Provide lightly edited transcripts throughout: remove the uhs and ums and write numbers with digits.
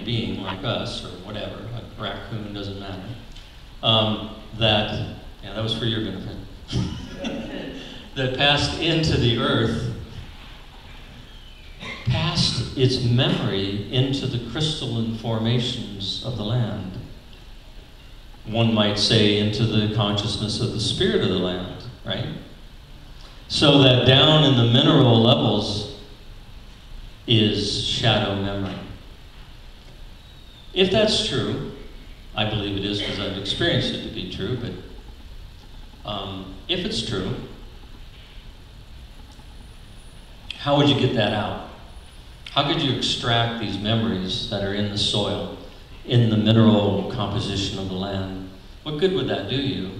being like us, or whatever, a raccoon, doesn't matter, that was for your benefit, that passed into the earth, passed its memory into the crystalline formations of the land. One might say into the consciousness of the spirit of the land, right? So that down in the mineral levels is shadow memory. If that's true, I believe it is because I've experienced it to be true, but if it's true, how would you get that out? How could you extract these memories that are in the soil, in the mineral composition of the land? What good would that do you?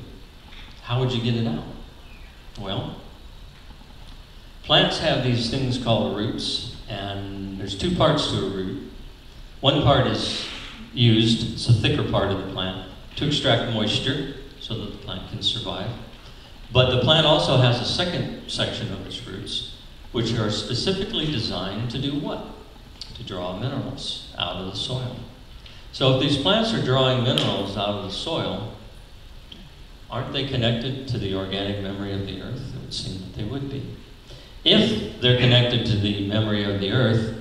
How would you get it out? Well, plants have these things called roots, and there's two parts to a root. One part is used, it's a thicker part of the plant, to extract moisture so that the plant can survive. But the plant also has a second section of its roots, which are specifically designed to do what? To draw minerals out of the soil. So if these plants are drawing minerals out of the soil, aren't they connected to the organic memory of the earth? It would seem that they would be. If they're connected to the memory of the earth,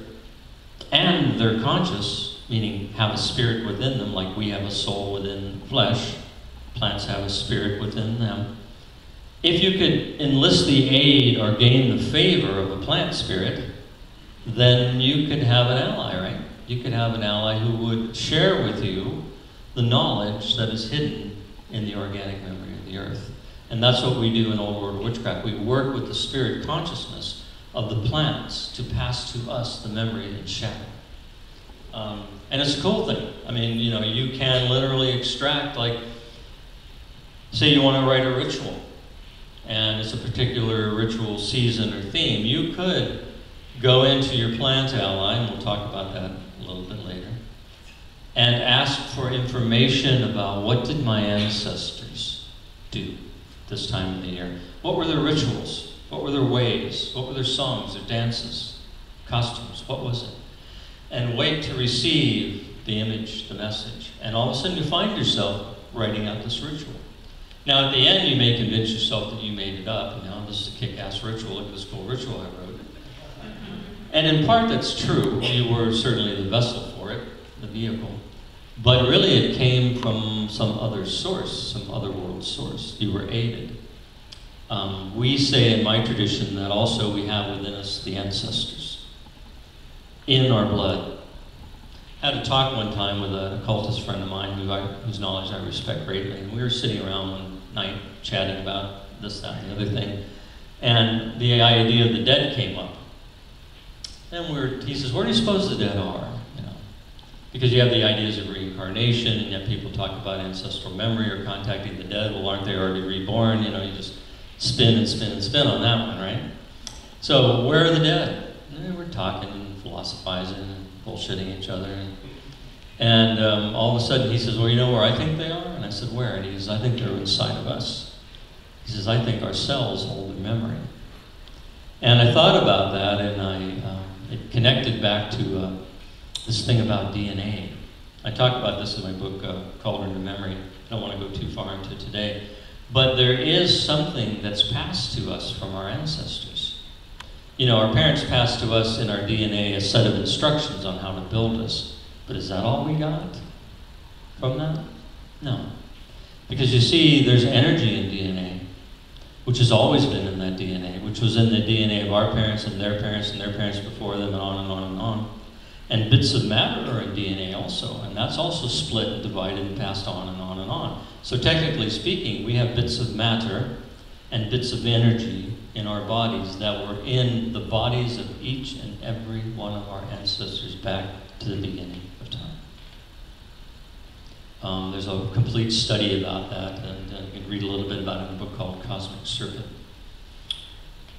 and they're conscious, meaning have a spirit within them, like we have a soul within flesh, plants have a spirit within them. If you could enlist the aid or gain the favor of a plant spirit, then you could have an ally, right? You could have an ally who would share with you the knowledge that is hidden in the organic memory of the earth. And that's what we do in Old World Witchcraft. We work with the spirit consciousness of the plants to pass to us the memory and shadow. And it's a cool thing. I mean, you can literally extract, like, say you want to write a ritual, and it's a particular ritual season or theme. You could go into your plant ally, and we'll talk about that a little bit later, and ask for information about what did my ancestors do this time of the year. What were their rituals? What were their ways? What were their songs, their dances, costumes? What was it? And wait to receive the image, the message. And all of a sudden you find yourself writing out this ritual. Now at the end you may convince yourself that you made it up. This is a kick-ass ritual. Look at this cool ritual I wrote. And in part that's true. You were certainly the vessel for it, the vehicle. But really it came from some other source, some other world source. You were aided. We say in my tradition that also we have within us the ancestors in our blood. I had a talk one time with an occultist friend of mine whose knowledge I respect greatly, and we were sitting around one night chatting about this, that, and the other thing, and the idea of the dead came up. And he says, where do you suppose the dead are? Because you have the ideas of reincarnation, and yet people talk about ancestral memory or contacting the dead. Well, aren't they already reborn? You just spin and spin and spin on that one, right? So where are the dead? And we're talking and philosophizing and bullshitting each other. And all of a sudden he says, well, you know where I think they are? And I said, where? And he says, I think they're inside of us. He says, I think our cells hold the memory. And I thought about that, and it connected back to this thing about DNA. I talk about this in my book, Cauldron to Memory. I don't want to go too far into it today. But there is something that's passed to us from our ancestors. Our parents passed to us in our DNA a set of instructions on how to build us. But is that all we got from that? No. Because you see, there's energy in DNA, which has always been in that DNA, which was in the DNA of our parents and their parents and their parents before them, and on and on and on. And bits of matter are in DNA also, and that's also split and divided and passed on and on and on. So technically speaking, we have bits of matter and bits of energy in our bodies that were in the bodies of each and every one of our ancestors back to the beginning of time. There's a complete study about that, and you can read a little bit about it in a book called Cosmic Serpent.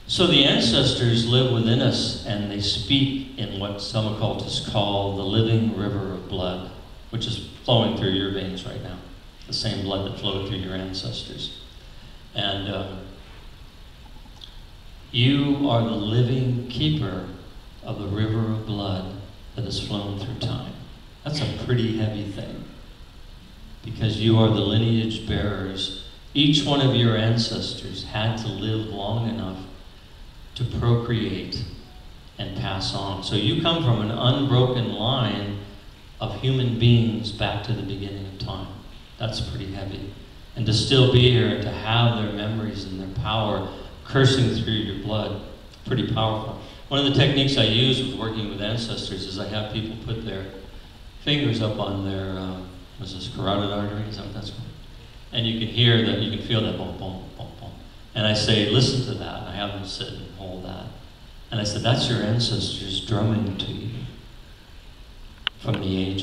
So the ancestors live within us, and they speak in what some occultists call the living river of blood, which is flowing through your veins right now, the same blood that flowed through your ancestors. And you are the living keeper of the river of blood that has flown through time. That's a pretty heavy thing. Because you are the lineage bearers. Each one of your ancestors had to live long enough to procreate and pass on. So you come from an unbroken line of human beings back to the beginning of time. That's pretty heavy. And to still be here and to have their memories and their power coursing through your blood, pretty powerful. One of the techniques I use with working with ancestors is I have people put their fingers up on their, what's this, carotid artery? Is that what that's called? And you can hear that, you can feel that boom, boom, boom, boom. And I say, listen to that. And I have them sit and hold that. And I said, that's your ancestors drumming to you from the age